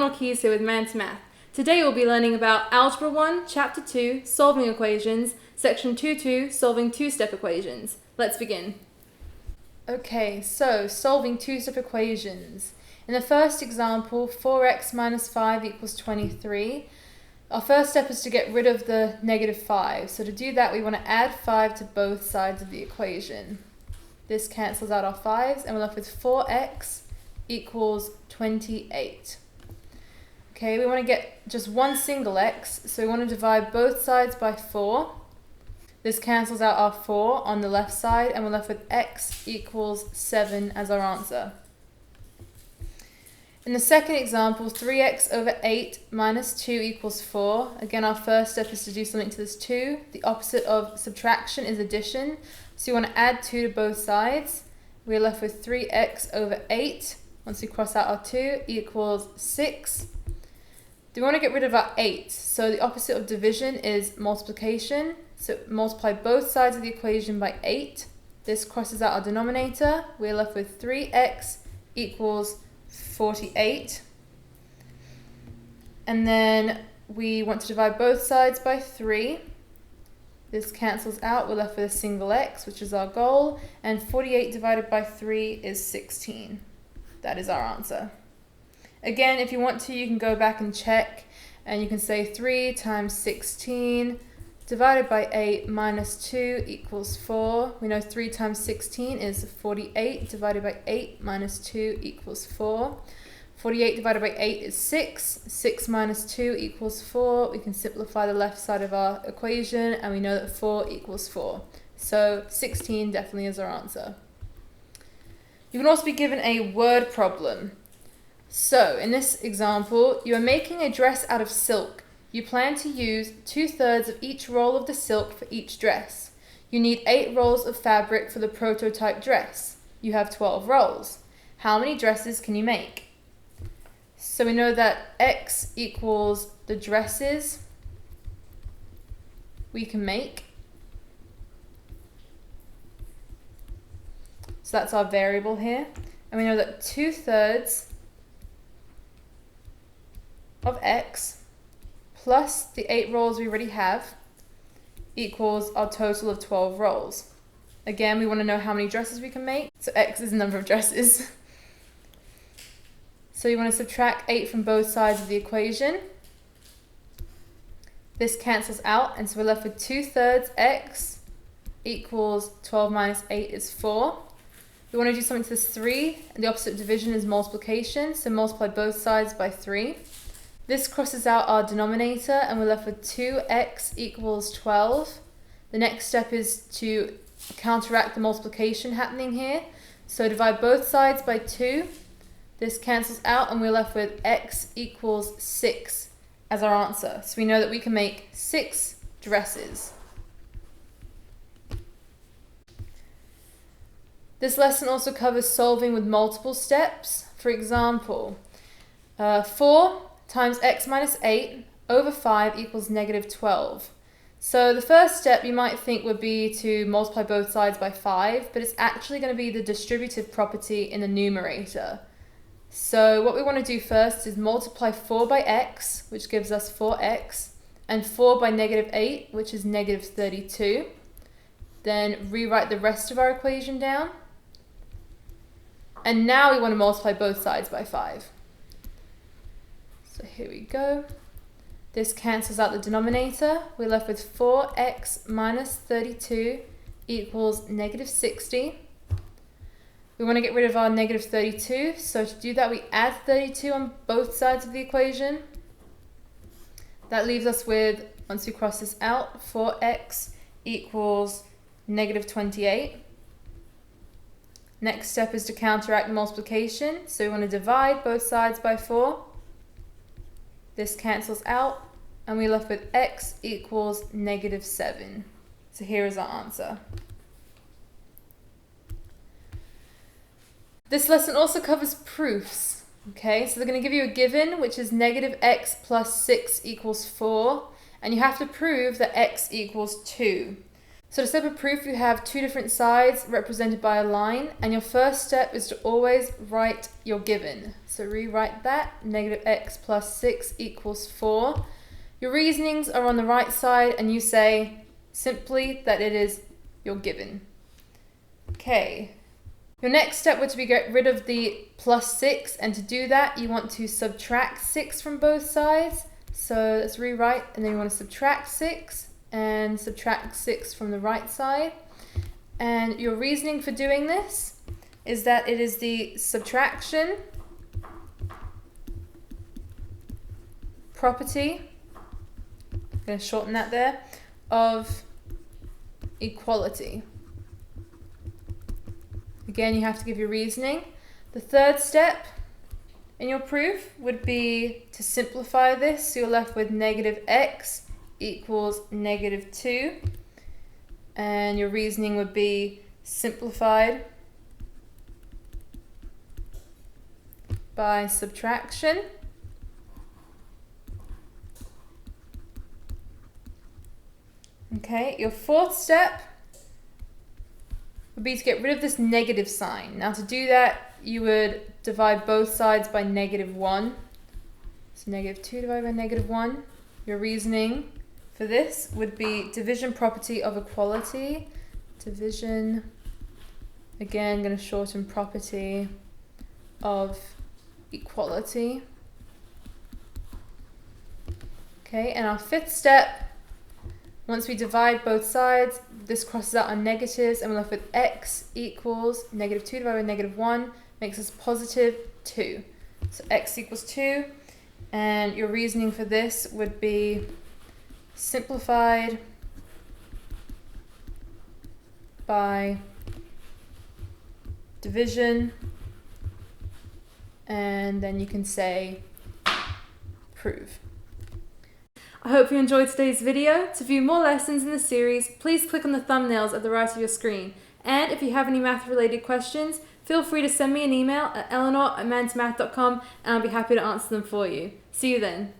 Ronald Keys here with Manta Math. Today we'll be learning about Algebra 1, Chapter 2, Solving Equations, Section 2.2, Solving two-step equations. Let's begin. Okay, so solving two-step equations. In the first example, 4x minus 5 equals 23. Our first step is to get rid of the negative 5. So to do that, we want to add 5 to both sides of the equation. This cancels out our 5's, and we're left with 4x equals 28. Okay, we want to get just one single x, so we want to divide both sides by 4. This cancels out our 4 on the left side, and we're left with x equals 7 as our answer. In the second example, 3x over 8 minus 2 equals 4. Again, our first step is to do something to this 2. The opposite of subtraction is addition, so you want to add 2 to both sides. We're left with 3x over 8. Once we cross out our 2, equals 6. We want to get rid of our 8, so the opposite of division is multiplication. So multiply both sides of the equation by 8. This crosses out our denominator. We're left with 3x equals 48. And then we want to divide both sides by 3. This cancels out. We're left with a single x, which is our goal. And 48 divided by 3 is 16. That is our answer. Again, if you want to, you can go back and check, and you can say 3 times 16 divided by 8 minus 2 equals 4. We know 3 times 16 is 48 divided by 8 minus 2 equals 4. 48 divided by 8 is 6. 6 minus 2 equals 4. We can simplify the left side of our equation, and we know that 4 equals 4. So 16 definitely is our answer. You can also be given a word problem. So, in this example, you are making a dress out of silk. You plan to use 2/3 of each roll of the silk for each dress. You need 8 rolls of fabric for the prototype dress. You have 12 rolls. How many dresses can you make? So we know that x equals the dresses we can make. So that's our variable here. And we know that 2/3 of x plus the 8 rolls we already have equals our total of 12 rolls. Again, we want to know how many dresses we can make, so x is the number of dresses. So you want to subtract 8 from both sides of the equation. This cancels out, and so we're left with 2/3 x equals 12 minus 8 is 4. We want to do something to this 3, and the opposite of division is multiplication, so multiply both sides by 3. This crosses out our denominator, and we're left with 2x equals 12. The next step is to counteract the multiplication happening here. So divide both sides by 2. This cancels out, and we're left with x equals 6 as our answer. So we know that we can make 6 dresses. This lesson also covers solving with multiple steps. For example, 4 times x minus 8 over 5 equals negative 12. So the first step you might think would be to multiply both sides by 5, but it's actually going to be the distributive property in the numerator. So what we want to do first is multiply 4 by x, which gives us 4x, and 4 by negative 8, which is negative 32. Then rewrite the rest of our equation down. And now we want to multiply both sides by 5. So here we go. This cancels out the denominator. We're left with 4x minus 32 equals negative 60. We want to get rid of our negative 32, so to do that we add 32 on both sides of the equation. That leaves us with, once we cross this out, 4x equals negative 28. Next step is to counteract the multiplication, so we want to divide both sides by 4. This cancels out, and we're left with x equals negative 7. So here is our answer. This lesson also covers proofs. Okay, so they're going to give you a given, which is negative x plus 6 equals 4, and you have to prove that x equals 2. So to set up a proof, you have two different sides represented by a line, and your first step is to always write your given. So rewrite that, negative x plus 6 equals 4. Your reasonings are on the right side, and you say simply that it is your given. Okay. Your next step would be to get rid of the plus 6, and to do that, you want to subtract 6 from both sides. So let's rewrite, and then you want to subtract 6. And subtract 6 from the right side. And your reasoning for doing this is that it is the subtraction property, I'm going to shorten that there, of equality. Again, you have to give your reasoning. The third step in your proof would be to simplify this, so you're left with negative x equals negative 2, and your reasoning would be simplified by subtraction. Okay, your fourth step would be to get rid of this negative sign. Now to do that, you would divide both sides by negative 1. So negative 2 divided by negative 1. Your reasoning for this would be division property of equality. Division, again, going to shorten property of equality. Okay, and our fifth step, once we divide both sides, this crosses out on negatives, and we're left with x equals negative 2 divided by negative 1, makes us positive 2. So x equals 2, and your reasoning for this would be simplified by division, and then you can say prove. I hope you enjoyed today's video. To view more lessons in the series, please click on the thumbnails at the right of your screen. And if you have any math-related questions, feel free to send me an email at eleanor@mantamath.com, and I'll be happy to answer them for you. See you then.